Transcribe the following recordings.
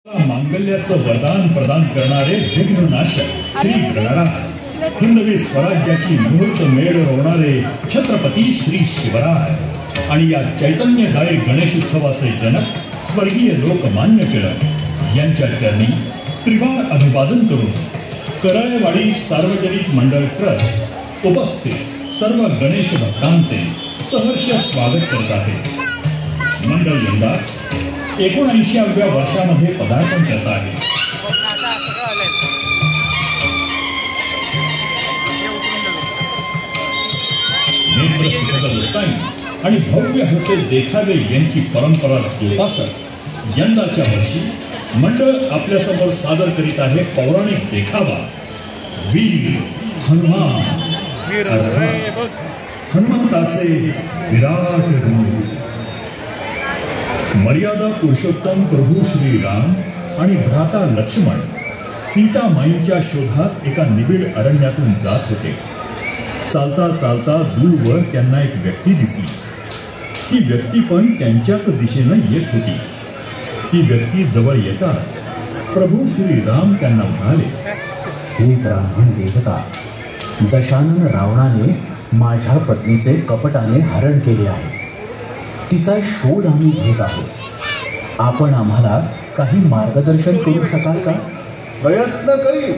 मांगल्याचं वरदान प्रदान करणारे विघ्ननाशक श्री गणराय, हिंदवी स्वराज्याची मुहूर्त मेढ रोवणारे छत्रपती श्री शिवराय आणि या चैतन्यदायी गणेशोत्सवाचे जनक स्वर्गीय लोकमान्य टिळक यांच्या चरणी त्रिवार अभिवादन करून कराळेवाडी सार्वजनिक मंडळ ट्रस्ट उपस्थित सर्व गणेश भक्तांचे सहर्ष स्वागत करत आहे। मंडळ यंदा 79व्या वर्षामध्ये पदार्पण करत आहे। आणि भव्य होते देखावे यांची परंपरा जोपासत यंदाच्या वर्षी मंडळ आपल्यासमोर सादर करीत आहे पौराणिक देखावा वीर हनुमान। हनुमंताचे विराट रूप। मर्यादा पुरुषोत्तम प्रभू श्रीराम आणि भ्राता लक्ष्मण सीता माईंच्या शोधात एका निबिड अरण्यातून जात होते। चालता चालता दूरवर त्यांना एक व्यक्ती दिसली। ती व्यक्ती पण त्यांच्याच दिशेनं येत होती। ती व्यक्ती जवळ येताच प्रभू श्रीराम त्यांना म्हणाले, हे ब्राह्मण देवता, दशानन रावणाने माझ्या पत्नीचे कपटाने हरण केले आहे। तिचा शोध आम्ही घेत आहोत। आपण आम्हाला काही मार्गदर्शन करू शकाल का? प्रयत्न करीन,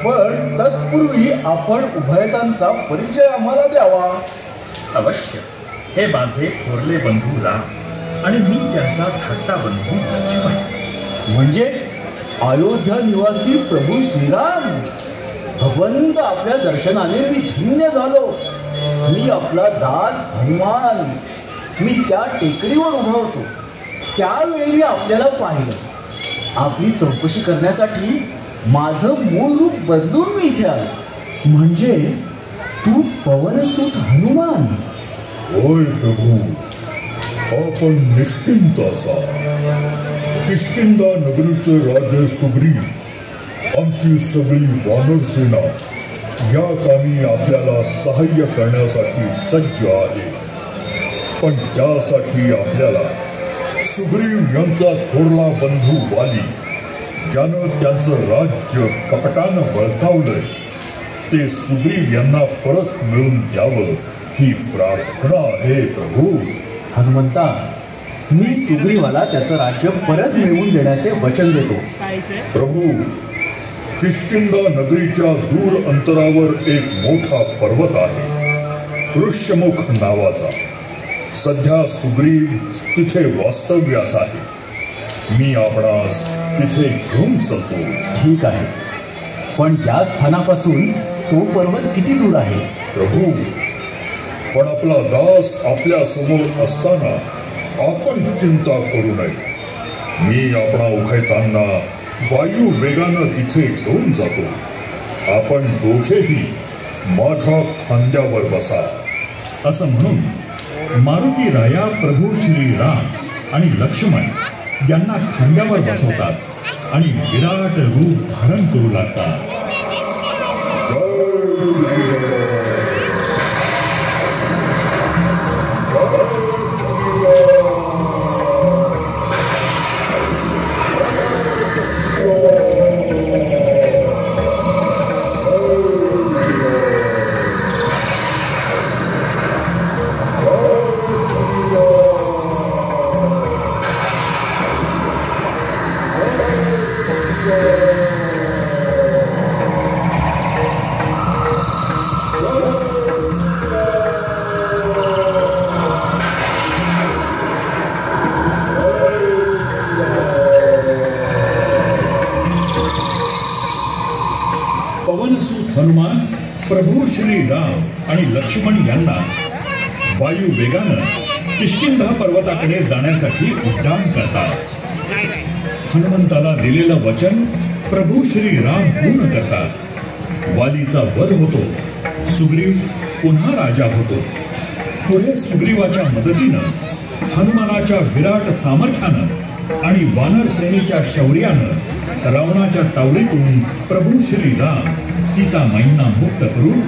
पण तत्पूर्वी आपण उभयतांचा परिचय आम्हाला द्यावा। अवश्य। हे माझे थोरले बंधू राम आणि मी त्यांचा धाकटा बंधू लक्ष्मण। म्हणजे अयोध्या निवासी प्रभू श्रीराम। भगवंत आपल्या दर्शनाने मी धन्य झालो। मी आपला दास हनुमान। मी त्या टेकडीवर उभा होतो, त्यावेळी मी आपल्याला पाहिलं। आपली चौकशी करण्यासाठी माझं मूळ रूप बदलून मी इथे आलो। म्हणजे तू पवनसूत हनुमान? होय प्रभू, आपण निश्चिंत असा। किष्किंधा नगरीचे राजे सुग्रीव, आमची सगळी वानर सेना या कामी आपल्याला सहाय्य करण्यासाठी सज्ज आहे। पण त्यासाठी आपल्याला सुग्रीव यांचा थोरला बंधू वाली, ज्यानं त्यांचं राज्य कपटानं बळकावलंय, ते सुग्रीव यांना परत मिळवून द्यावं ही प्रार्थना आहे प्रभू। हनुमंता, मी सुग्रीवाला त्याचं राज्य परत मिळवून देण्याचे वचन देतो। प्रभू, किष्किंधा नगरीच्या दूर अंतरावर एक मोठा पर्वत आहे, ऋष्यमुख नावाचा। सध्या सुग्रीव तिथे वास्तव्यास आहे। मी आपणास तिथे घेऊन चलतो। ठीक आहे, पण त्या स्थानापासून तो पर्वत किती दूर आहे? प्रभू, पण आपला दास आपल्या समोर असताना आपण चिंता करू नये। मी आपणा उभयतांना वायू वेगानं तिथे घेऊन जातो। आपण दोघेही माझ्या खांद्यावर बसा। असं म्हणून मारुती राया प्रभू श्रीराम आणि लक्ष्मण यांना खांद्यावर बसवतात आणि विराट रूप धारण करू लागतात। पवनसूत हनुमान प्रभू श्रीराम आणि लक्ष्मण यांना वायू वेगानं किष्किंधा पर्वताकडे जाण्यासाठी उड्डाण करतात। हनुमंताला दिलेलं वचन प्रभू श्रीराम पूर्ण करतात। वालीचा वध होतो, सुग्रीव पुन्हा राजा होतो। पुढे सुग्रीवाच्या मदतीनं, हनुमानाच्या विराट सामर्थ्यानं आणि वानर सेनेच्या शौर्यानं रावणाच्या तावडीतून प्रभू श्रीराम सीता माईंना मुक्त करून